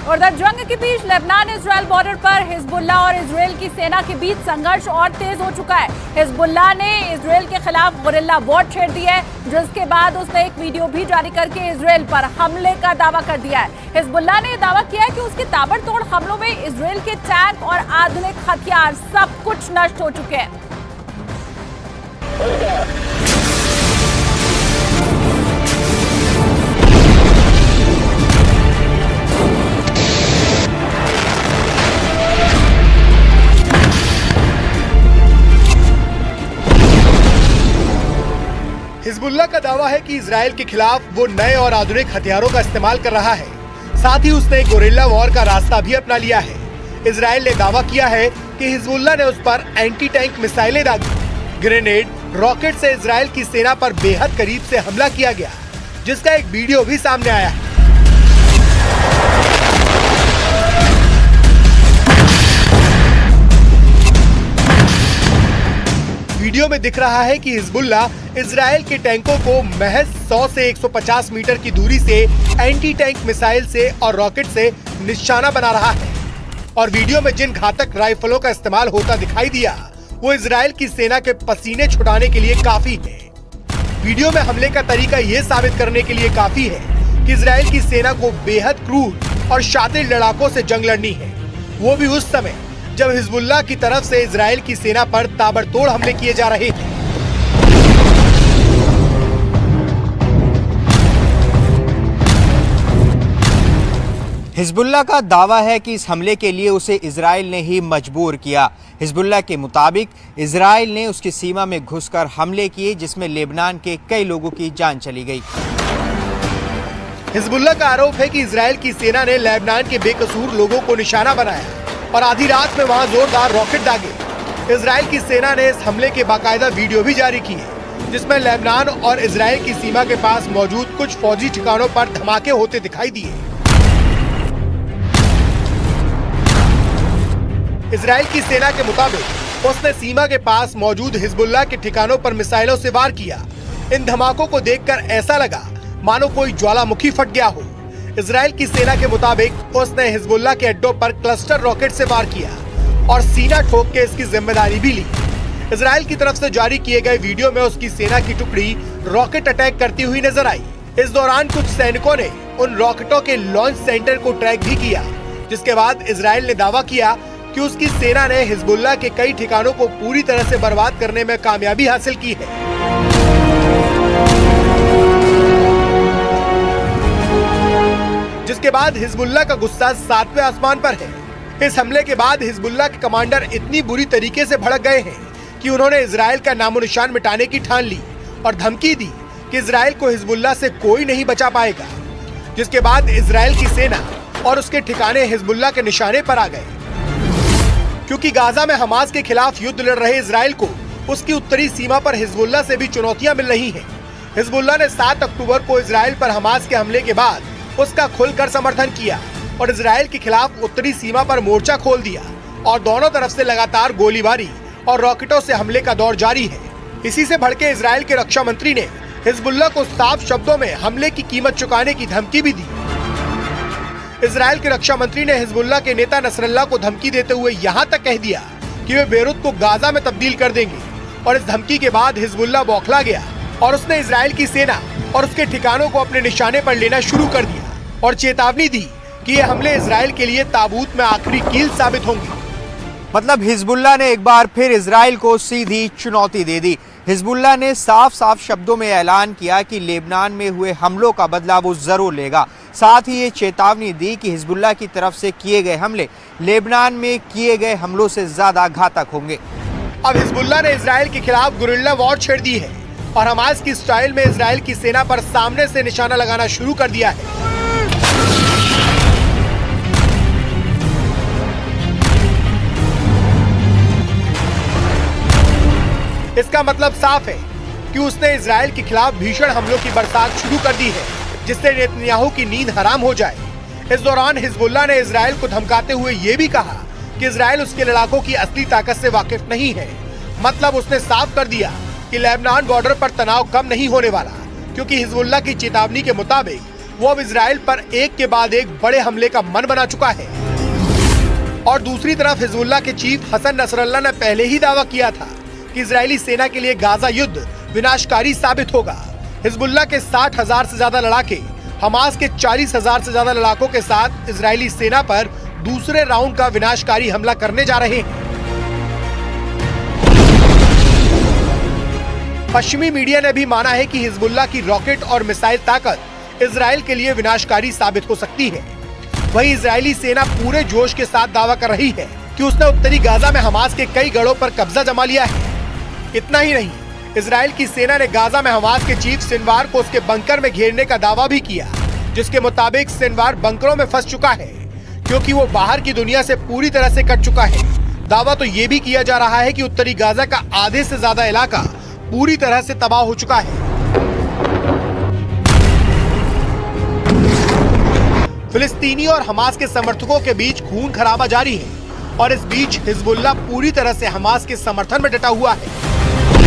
और उधर जंग के बीच लेबनान इजराइल बॉर्डर पर हिजबुल्लाह और इजराइल की सेना के बीच संघर्ष और तेज हो चुका है। हिजबुल्लाह ने इजराइल के खिलाफ गुरिल्ला वॉर छेड़ दी है, जिसके बाद उसने एक वीडियो भी जारी करके इजराइल पर हमले का दावा कर दिया है। हिजबुल्लाह ने दावा किया है कि उसके ताबड़तोड़ हमलों में इजराइल के टैंक और आधुनिक हथियार सब कुछ नष्ट हो चुके हैं। हिजबुल्लाह का दावा है कि इजराइल के खिलाफ वो नए और आधुनिक हथियारों का इस्तेमाल कर रहा है। साथ ही उसने गोरिल्ला वॉर का रास्ता भी अपना लिया है। इजराइल ने दावा किया है कि हिजबुल्लाह ने उस पर एंटी टैंक मिसाइलें दागी। ग्रेनेड, रॉकेट से इजराइल की सेना पर बेहद करीब से हमला किया गया, जिसका एक वीडियो भी सामने आया है। वीडियो में दिख रहा है कि हिजबुल्लाह इजराइल के टैंकों को महज 100 से 150 मीटर की दूरी से एंटी टैंक मिसाइल से और रॉकेट से निशाना बना रहा है। और वीडियो में जिन घातक राइफलों का इस्तेमाल होता दिखाई दिया, वो इजराइल की सेना के पसीने छुड़ाने के लिए काफी है। वीडियो में हमले का तरीका ये साबित करने के लिए काफी है कि इजराइल की सेना को बेहद क्रूर और शातिर लड़ाकों से जंग लड़नी है, वो भी उस समय जब हिजबुल्लाह की तरफ से इजराइल की सेना पर ताबड़तोड़ हमले किए जा रहे थे। हिजबुल्लाह का दावा है कि इस हमले के लिए उसे इजराइल ने ही मजबूर किया। हिजबुल्लाह के मुताबिक इजराइल ने उसकी सीमा में घुसकर हमले किए, जिसमें लेबनान के कई लोगों की जान चली गई। हिजबुल्लाह का आरोप है कि इजराइल की सेना ने लेबनान के बेकसूर लोगों को निशाना बनाया और आधी रात में वहां जोरदार रॉकेट दागे। इजराइल की सेना ने इस हमले के बाकायदा वीडियो भी जारी किए, जिसमें लेबनान और इजराइल की सीमा के पास मौजूद कुछ फौजी ठिकानों पर धमाके होते दिखाई दिए। इजराइल की सेना के मुताबिक उसने सीमा के पास मौजूद हिजबुल्लाह के ठिकानों पर मिसाइलों से वार किया। इन धमाकों को देखकर ऐसा लगा मानो कोई ज्वालामुखी फट गया हो। इजराइल की सेना के मुताबिक उसने हिजबुल्लाह के अड्डों पर क्लस्टर रॉकेट से वार किया और सीना ठोक के इसकी जिम्मेदारी भी ली। इजराइल की तरफ से जारी किए गए वीडियो में उसकी सेना की टुकड़ी रॉकेट अटैक करती हुई नजर आई। इस दौरान कुछ सैनिकों ने उन रॉकेटों के लॉन्च सेंटर को ट्रैक भी किया, जिसके बाद इजराइल ने दावा किया कि उसकी सेना ने हिजबुल्लाह के कई ठिकानों को पूरी तरह से बर्बाद करने में कामयाबी हासिल की है। जिसके बाद हिजबुल्लाह का गुस्सा 7वें आसमान पर है। इस हमले के बाद हिजबुल्लाह के कमांडर इतनी बुरी तरीके से भड़क गए हैं कि उन्होंने इजराइल का नामो निशान मिटाने की ठान ली और धमकी दी कि इजराइल को हिजबुल्लाह से कोई नहीं बचा पाएगा। जिसके बाद इजराइल की सेना और उसके ठिकाने हिजबुल्लाह के निशाने पर आ गए। क्योंकि गाजा में हमास के खिलाफ युद्ध लड़ रहे इजराइल को उसकी उत्तरी सीमा पर हिजबुल्लाह से भी चुनौतियां मिल रही हैं। हिजबुल्लाह ने 7 अक्टूबर को इजराइल पर हमास के हमले के बाद उसका खुलकर समर्थन किया और इजराइल के खिलाफ उत्तरी सीमा पर मोर्चा खोल दिया और दोनों तरफ से लगातार गोलीबारी और रॉकेटों से हमले का दौर जारी है। इसी से भड़के इजराइल के रक्षा मंत्री ने हिजबुल्लाह को साफ शब्दों में हमले की कीमत चुकाने की धमकी भी दी। इजराइल के रक्षा मंत्री ने हिजबुल्लाह के नेता नसरल्लाह को धमकी देते हुए यहाँ तक कह दिया कि वे बेरूत को गाजा में तब्दील कर देंगे। और इस धमकी के बाद हिजबुल्लाह बौखला गया और उसने इजराइल की सेना और उसके ठिकानों को अपने निशाने पर लेना शुरू कर दिया और चेतावनी दी कि ये हमले इजराइल के लिए ताबूत में आखिरी कील साबित होंगे। मतलब हिजबुल्लाह ने एक बार फिर इजराइल को सीधी चुनौती दे दी। हिजबुल्लाह ने साफ साफ शब्दों में ऐलान किया कि लेबनान में हुए हमलों का बदला वो जरूर लेगा। साथ ही ये चेतावनी दी कि हिजबुल्लाह की तरफ से किए गए हमले लेबनान में किए गए हमलों से ज्यादा घातक होंगे। अब हिजबुल्लाह ने इजराइल के खिलाफ गुरिल्ला वॉर छेड़ दी है और हमास की स्टाइल में इजराइल की सेना पर सामने से निशाना लगाना शुरू कर दिया है। इसका मतलब साफ है कि उसने इजराइल के खिलाफ भीषण हमलों की बरसात शुरू कर दी है, जिससे नेतन्याहू की नींद हराम हो जाए। इस दौरान हिजबुल्लाह ने इजराइल को धमकाते हुए ये भी कहा कि इजराइल उसके लड़ाकों की असली ताकत से वाकिफ नहीं है। मतलब उसने साफ कर दिया कि लेबनान बॉर्डर पर तनाव कम नहीं होने वाला, क्योंकि हिजबुल्लाह की चेतावनी के मुताबिक वो अब इजराइल पर एक के बाद एक बड़े हमले का मन बना चुका है। और दूसरी तरफ हिजबुल्लाह के चीफ हसन नसरल्लाह ने पहले ही दावा किया था कि इजरायली सेना के लिए गाजा युद्ध विनाशकारी साबित होगा। हिजबुल्लाह के 60,000 से ज्यादा लड़ाके हमास के 40,000 से ज्यादा लड़ाकों के साथ इजरायली सेना पर दूसरे राउंड का विनाशकारी हमला करने जा रहे हैं। पश्चिमी मीडिया ने भी माना है कि हिजबुल्लाह की रॉकेट और मिसाइल ताकत इजराइल के लिए विनाशकारी साबित हो सकती है। वहीं इजरायली सेना पूरे जोश के साथ दावा कर रही है कि उसने उत्तरी गाजा में हमास के कई गढ़ों पर कब्जा जमा लिया है। इतना ही नहीं, इजराइल की सेना ने गाजा में हमास के चीफ सिनवार को उसके बंकर में घेरने का दावा भी किया, जिसके मुताबिक सिनवार बंकरों में फंस चुका है क्योंकि वो बाहर की दुनिया से पूरी तरह से कट चुका है। दावा तो ये भी किया जा रहा है कि उत्तरी गाजा का आधे से ज्यादा इलाका पूरी तरह से तबाह हो चुका है। फिलिस्तीनी और हमास के समर्थकों के बीच खून खराबा जारी है और इस बीच हिजबुल्लाह पूरी तरह से हमास के समर्थन में डटा हुआ है।